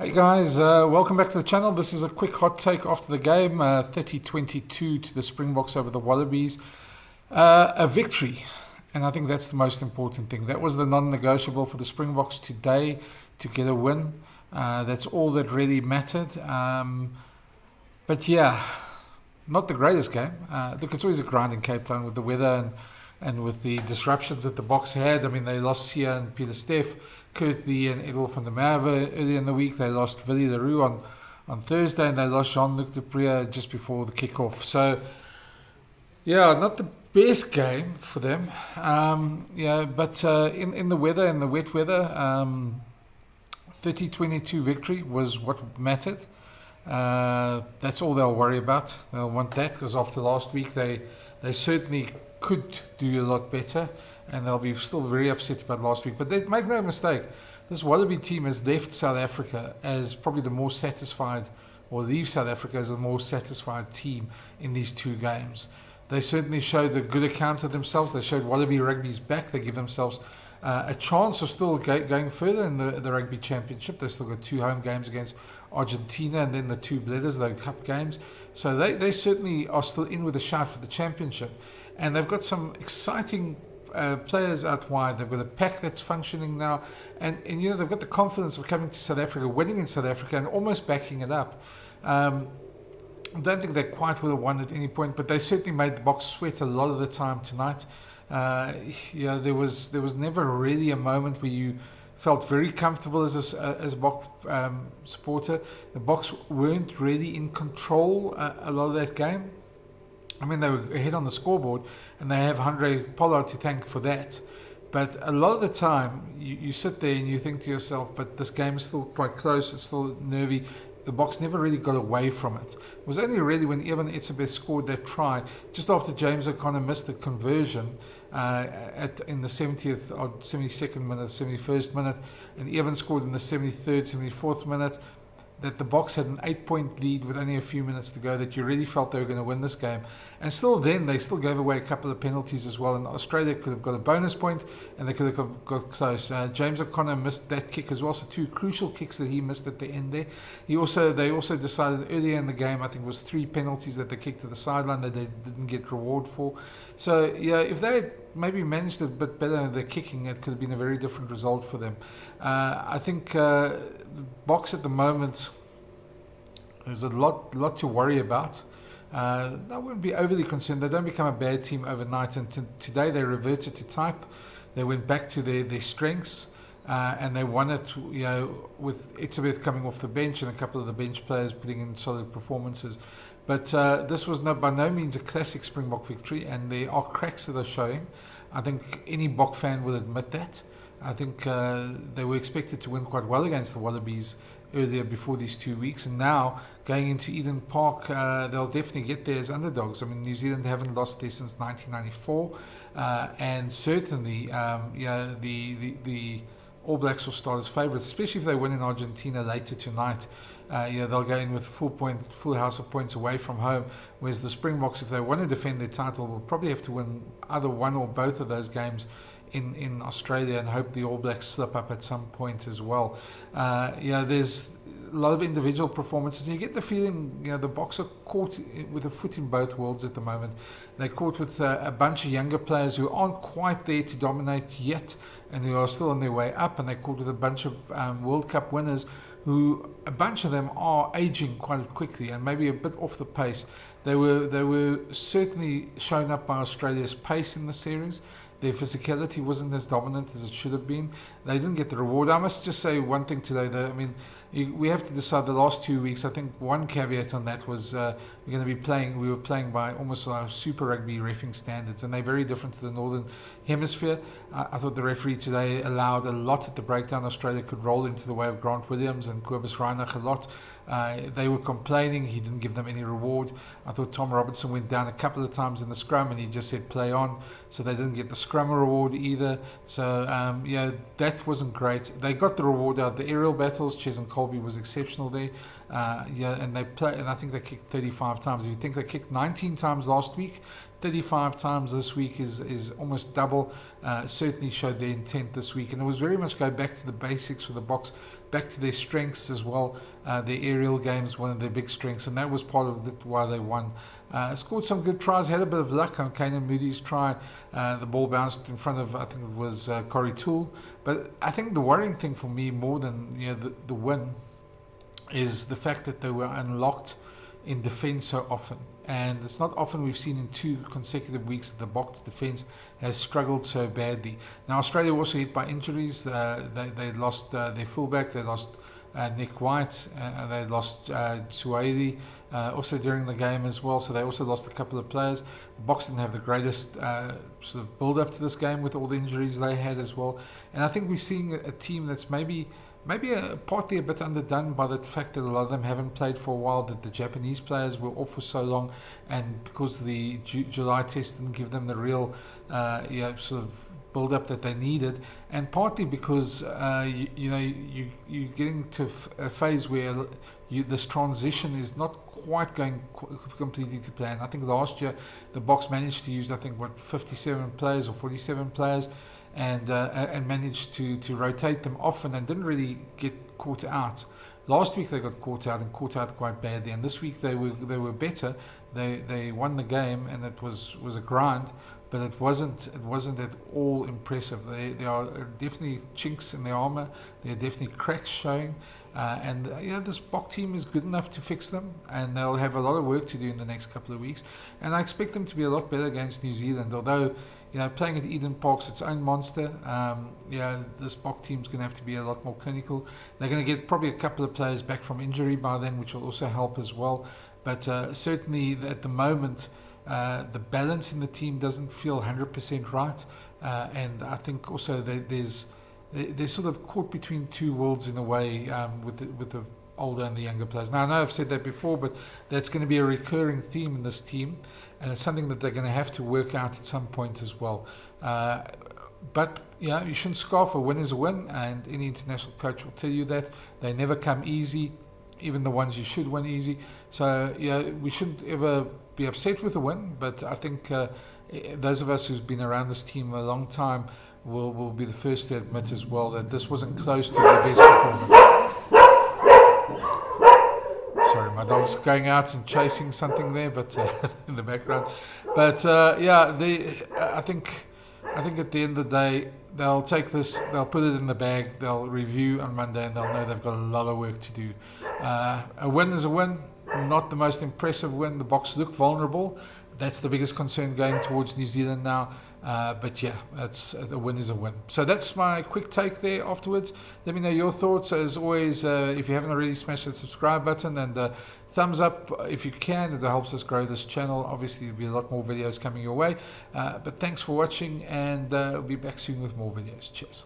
Hey guys, welcome back to the channel. This is a quick hot take after the game, 30-22 to the Springboks over the Wallabies. A victory, and I think that's the most important thing. That was the non-negotiable for the Springboks today, to get a win. That's all that really mattered. But yeah, not the greatest game. Look, it's always a grind in Cape Town with the weather and with the disruptions that the Boks had. I mean, they lost Sia and Peter Steff, Kurt Lee and Edward van der Merwe earlier in the week. They lost Willie Leroux on Thursday, and they lost Jean-Luc Dupree just before the kickoff. So, yeah, not the best game for them. But in the weather, in the wet weather, 30-22 victory was what mattered. That's all they'll worry about. They'll want that, because after last week they certainly could do a lot better, and they'll be still very upset about last week. But they make no mistake, this Wallaby team has left South Africa as probably the more satisfied, or leave South Africa as the more satisfied team in these two games. They certainly showed a good account of themselves. They showed Wallaby rugby's back. They give themselves a chance of still going further in the Rugby Championship. They've still got two home games against Argentina, and then the two Bledisloe Cup games. So they certainly are still in with a shout for the championship. And they've got some exciting players out wide. They've got a pack that's functioning now. And you know, they've got the confidence of coming to South Africa, winning in South Africa, and almost backing it up. I don't think they quite would have won at any point, but they certainly made the Boks sweat a lot of the time tonight. There was never really a moment where you felt very comfortable as a Boks supporter. The Boks weren't really in control a lot of that game. I mean, they were ahead on the scoreboard, and they have Andre Pollard to thank for that. But a lot of the time, you sit there and you think to yourself, but this game is still quite close, it's still nervy. The Boks never really got away from it. It was only really when Eben Etzebeth scored that try, just after James O'Connor missed the conversion in the 70th or 72nd minute, 71st minute, and Eben scored in the 73rd, 74th minute, that the Boks had an 8-point lead with only a few minutes to go, that you really felt they were going to win this game. And still then, they still gave away a couple of penalties as well, and Australia could have got a bonus point, and they could have got close. James O'Connor missed that kick as well, so two crucial kicks that he missed at the end there. They also decided earlier in the game, I think it was 3 penalties that they kicked to the sideline that they didn't get reward for. So, yeah, if they had maybe managed a bit better in their kicking, it could have been a very different result for them. I think the Boks at the moment, there's a lot to worry about. I wouldn't be overly concerned. They don't become a bad team overnight, and today they reverted to type. They went back to their strengths, and they won it, you know, with Etzebeth coming off the bench and a couple of the bench players putting in solid performances. But this was by no means a classic Springbok victory, and there are cracks that are showing. I think any Bok fan will admit that. I think they were expected to win quite well against the Wallabies earlier before these 2 weeks, and now going into Eden Park, they'll definitely get there as underdogs. I mean, New Zealand haven't lost there since 1994, and certainly, the All Blacks will start as favourites, especially if they win in Argentina later tonight. They'll go in with full house of points away from home, whereas the Springboks, if they want to defend their title, will probably have to win either one or both of those games in Australia, and hope the All Blacks slip up at some point as well. There's a lot of individual performances, and you get the feeling, the Boks are caught with a foot in both worlds at the moment. They're caught with a bunch of younger players who aren't quite there to dominate yet, and who are still on their way up, and they're caught with a bunch of World Cup winners who, a bunch of them are aging quite quickly and maybe a bit off the pace. They were certainly shown up by Australia's pace in the series. Their physicality wasn't as dominant as it should have been. They didn't get the reward. I must just say one thing today, though. I mean, we have to decide the last 2 weeks. I think one caveat on that was we were playing by almost our Super Rugby reffing standards, and they're very different to the Northern Hemisphere. I thought the referee today allowed a lot at the breakdown. Australia could roll into the way of Grant Williams and Cobus Reinach a lot. They were complaining. He didn't give them any reward. I thought Tom Robertson went down a couple of times in the scrum, and he just said play on, so they didn't get the scrum reward either. So that wasn't great. They got the reward out. The aerial battles, Ches and Colby was exceptional there. And I think they kicked 35 times. If you think they kicked 19 times last week, 35 times this week is almost double. Certainly showed their intent this week, and it was very much go back to the basics for the Boks, back to their strengths as well. Their aerial game is one of their big strengths, and that was part of why they won. Scored some good tries, had a bit of luck on Kanan Moody's try. The ball bounced in front of, I think it was Corey Toole. But I think the worrying thing for me, more than the win, is the fact that they were unlocked in defence so often. And it's not often we've seen in 2 consecutive weeks that the Boks defence has struggled so badly. Now, Australia also hit by injuries. They lost their fullback, they lost Nick White, they lost Suwaidi also during the game as well, so they also lost a couple of players. The Boks didn't have the greatest sort of build up to this game with all the injuries they had as well. And I think we're seeing a team that's maybe partly a bit underdone by the fact that a lot of them haven't played for a while, that the Japanese players were off for so long, and because the July test didn't give them the real sort of build up that they needed, and partly because you're getting to a phase where this transition is not quite going completely to plan. I think last year the Boks managed to use 57 players or 47 players, and managed to rotate them often and didn't really get caught out. Last week they got caught out, and caught out quite badly, and this week they were better. They won the game, and it was a grind, but it wasn't at all impressive. There are definitely chinks in their armour. There are definitely cracks showing, and this Boks team is good enough to fix them, and they'll have a lot of work to do in the next couple of weeks. And I expect them to be a lot better against New Zealand, although playing at Eden Park's its own monster. This Boks team's going to have to be a lot more clinical. They're going to get probably a couple of players back from injury by then, which will also help as well. But certainly at the moment, the balance in the team doesn't feel 100% right. And I think also that they're sort of caught between 2 worlds in a way, with the older and the younger players. Now, I know I've said that before, but that's going to be a recurring theme in this team, and it's something that they're going to have to work out at some point as well. But you shouldn't scarf. A win is a win, and any international coach will tell you that. They never come easy, even the ones you should win easy. So we shouldn't ever be upset with a win, but I think those of us who've been around this team a long time will be the first to admit as well that this wasn't close to their best performance. Sorry, my dog's going out and chasing something there, but in the background. But I think at the end of the day, they'll take this, they'll put it in the bag, they'll review on Monday, and they'll know they've got a lot of work to do. A win is a win, not the most impressive win. The Boks look vulnerable. That's the biggest concern going towards New Zealand now. But a win is a win. So that's my quick take there afterwards. Let me know your thoughts. As always, if you haven't already, smash that subscribe button and thumbs up if you can. It helps us grow this channel. Obviously, there'll be a lot more videos coming your way. But thanks for watching, and we'll be back soon with more videos. Cheers.